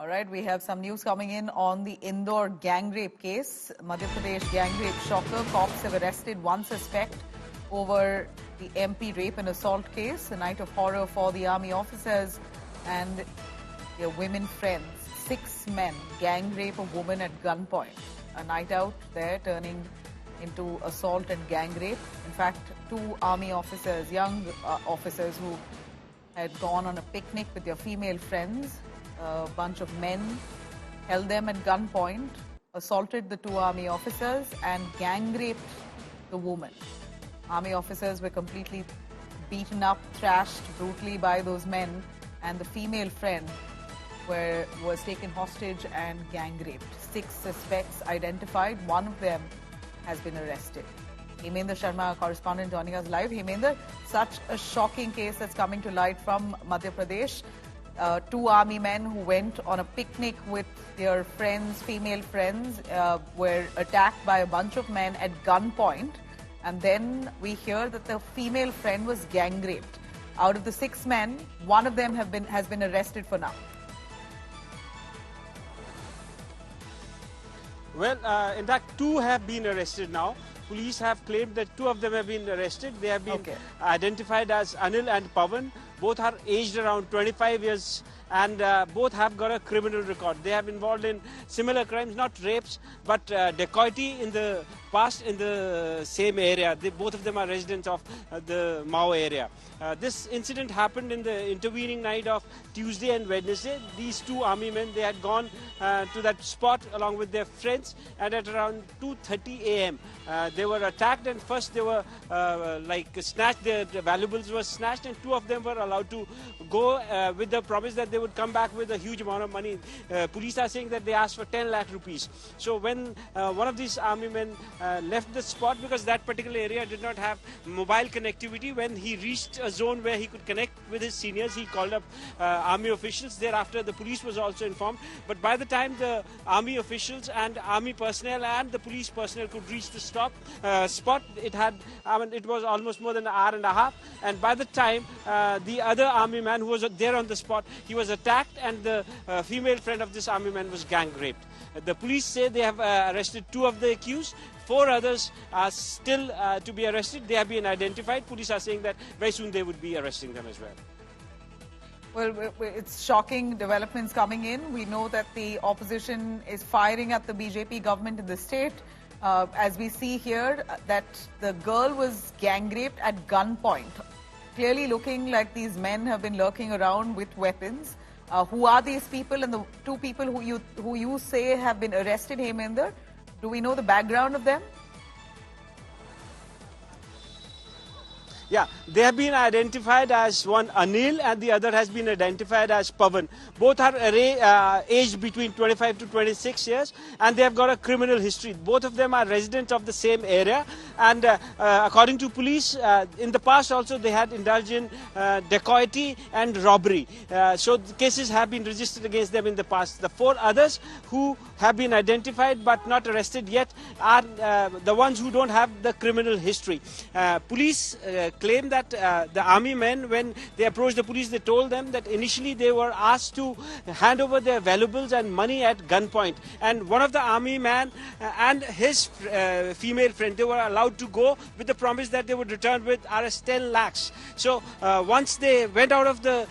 All right, we have some news coming in on the Indore gang rape case. Madhya Pradesh gang rape shocker. Cops have arrested one suspect over the MP rape and assault case. A night of horror for the army officers and their women friends. 6 men gang rape a woman at gunpoint. A night out there turning into assault and gang rape. In fact, 2 army officers, young officers who had gone on a picnic with their female friends. A bunch of men held them at gunpoint, assaulted the 2 army officers and gang raped the woman. Army officers were completely beaten up, thrashed brutally by those men, and the female friend was taken hostage and gang raped. 6 suspects identified, 1 of them has been arrested. Hemendra Sharma, our correspondent, joining us live. Hemendra, such a shocking case that's coming to light from Madhya Pradesh. 2 army men who went on a picnic with their friends, female friends, were attacked by a bunch of men at gunpoint. And then we hear that the female friend was gang raped. Out of the 6 men, 1 of them has been arrested for now. Well, in fact, 2 have been arrested now. Police have claimed that 2 of them have been arrested. They have been identified as Anil and Pavan. Both are aged around 25 years and both have got a criminal record. They have involved in similar crimes, not rapes, but dacoity in the past in the same area. Both of them are residents of the Mao area. This incident happened in the intervening night of Tuesday and Wednesday. These 2 army men, they had gone to that spot along with their friends, and at around 2:30 a.m. They were attacked, and first they were snatched, their valuables were snatched, and 2 of them were allowed to go with the promise that they would come back with a huge amount of money. Police are saying that they asked for 10 lakh rupees. So when one of these army men left the spot, because that particular area did not have mobile connectivity, when he reached a zone where he could connect with his seniors, he called up army officials. Thereafter, the police was also informed. But by the time the army officials and army personnel and the police personnel could reach the spot, it was almost more than an hour and a half. And by the time the other army man who was there on the spot, he was attacked, and the female friend of this army man was gang raped. The police say they have arrested 2 of the accused. 4 others are still to be arrested. They have been identified. Police are saying that very soon they would be arresting them as well. Well, it's shocking developments coming in. We know that the opposition is firing at the BJP government in the state. As we see here, that the girl was gang raped at gunpoint. Clearly looking like these men have been lurking around with weapons. Who are these people, and the 2 people who you say have been arrested, Hemendra? Do we know the background of them? Yeah, they have been identified as one Anil and the other has been identified as Pavan. Both are aged between 25 to 26 years and they have got a criminal history. Both of them are residents of the same area, and according to police, in the past also they had indulged in dacoity and robbery. So the cases have been registered against them in the past. The 4 others who have been identified but not arrested yet are the ones who don't have the criminal history. Police claim that the army men, when they approached the police, they told them that initially they were asked to hand over their valuables and money at gunpoint. And one of the army men and his female friend, they were allowed to go with the promise that they would return with Rs 10 lakhs. So once they went out of the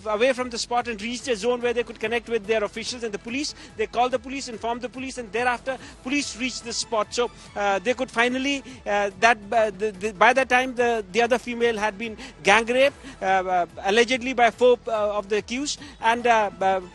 away from the spot and reached a zone where they could connect with their officials and the police, they called the police, informed the police, and thereafter police reached the spot. So they could finally, by that time the other female had been gang raped, allegedly by 4 of the accused, and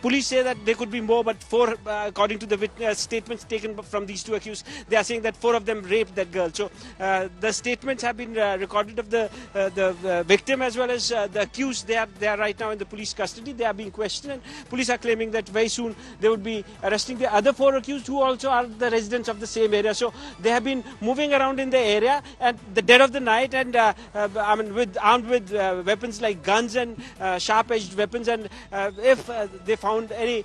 police say that there could be more, but 4, according to the statements taken from these 2 accused, they are saying that 4 of them raped that girl. So the statements have been recorded of the victim as well as the accused. They are right now in the police custody. They are being questioned, and police are claiming that very soon they would be arresting the other 4 accused who also are the residents of the same area. So they have been moving around in the area at the dead of the night, and armed with weapons like guns and sharp-edged weapons. And if they found any,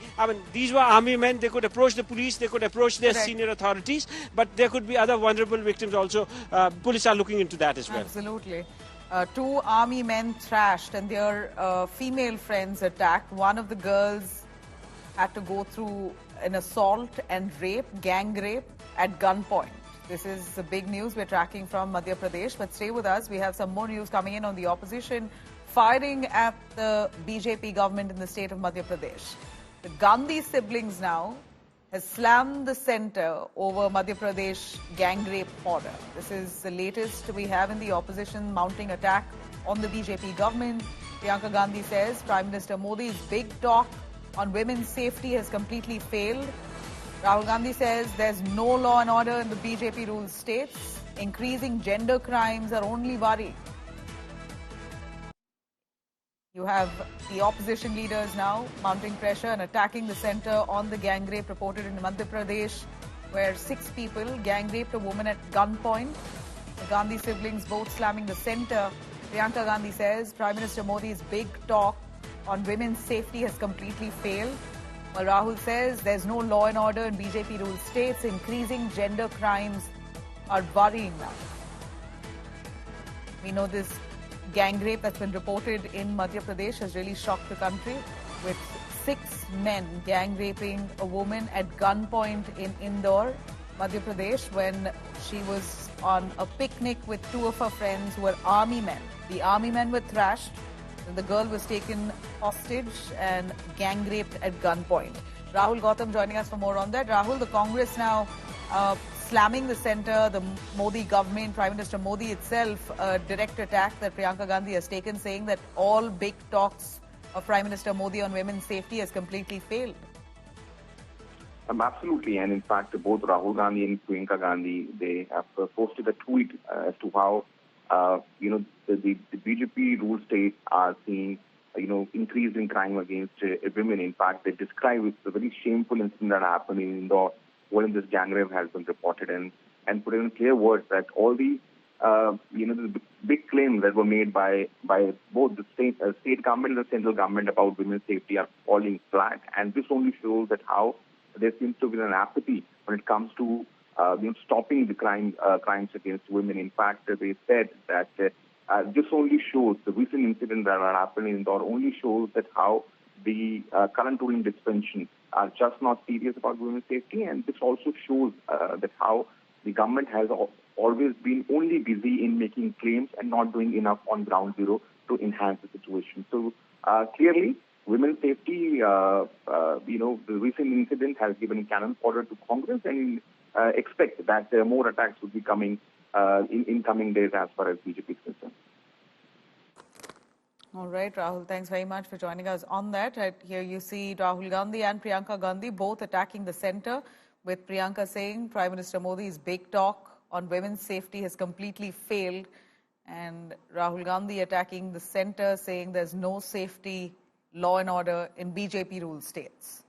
these were army men, they could approach the police, they could approach their senior authorities, but there could be other vulnerable victims also. Police are looking into that as well. Absolutely. 2 army men thrashed and their female friends attacked. One of the girls had to go through an assault and rape, gang rape at gunpoint. This is the big news we're tracking from Madhya Pradesh. But stay with us. We have some more news coming in on the opposition firing at the BJP government in the state of Madhya Pradesh. The Gandhi siblings now has slammed the centre over Madhya Pradesh gang rape horror. This is the latest we have in the opposition mounting attack on the BJP government. Priyanka Gandhi says Prime Minister Modi's big talk on women's safety has completely failed. Rahul Gandhi says there's no law and order in the BJP ruled states. Increasing gender crimes are only worry. You have the opposition leaders now mounting pressure and attacking the centre on the gang rape reported in Madhya Pradesh, where 6 people gang raped a woman at gunpoint. The Gandhi siblings both slamming the centre. Priyanka Gandhi says Prime Minister Modi's big talk on women's safety has completely failed. While Rahul says there's no law and order in BJP ruled states, increasing gender crimes are worrying now. We know this gang rape that's been reported in Madhya Pradesh has really shocked the country, with 6 men gang raping a woman at gunpoint in Indore, Madhya Pradesh, when she was on a picnic with 2 of her friends who were army men. The army men were thrashed, and the girl was taken hostage and gang raped at gunpoint. Rahul Gautam joining us for more on that. Rahul, the Congress now slamming the centre, the Modi government, Prime Minister Modi itself, a direct attack that Priyanka Gandhi has taken, saying that all big talks of Prime Minister Modi on women's safety has completely failed. Absolutely, and in fact, both Rahul Gandhi and Priyanka Gandhi, they have posted a tweet as to how, the BJP ruled states are seeing, increase in crime against women. In fact, they describe it as a very shameful incident that happened in Indore, when this gang rape has been reported, and put in clear words that all the the big claims that were made by both the state government and the central government about women's safety are falling flat, and this only shows that how there seems to be an apathy when it comes to stopping the crimes against women. In fact, they said that this only shows, the recent incident that happened in Indore only shows that how the current ruling dispensation are just not serious about women's safety, and this also shows that how the government has always been only busy in making claims and not doing enough on ground zero to enhance the situation. So clearly, women's safety, the recent incident has given cannon fodder to Congress, and expect that more attacks will be coming in coming days as far as BJP is concerned. All right, Rahul, thanks very much for joining us on that. Right here you see Rahul Gandhi and Priyanka Gandhi both attacking the centre, with Priyanka saying Prime Minister Modi's big talk on women's safety has completely failed, and Rahul Gandhi attacking the centre, saying there's no safety, law and order in BJP ruled states.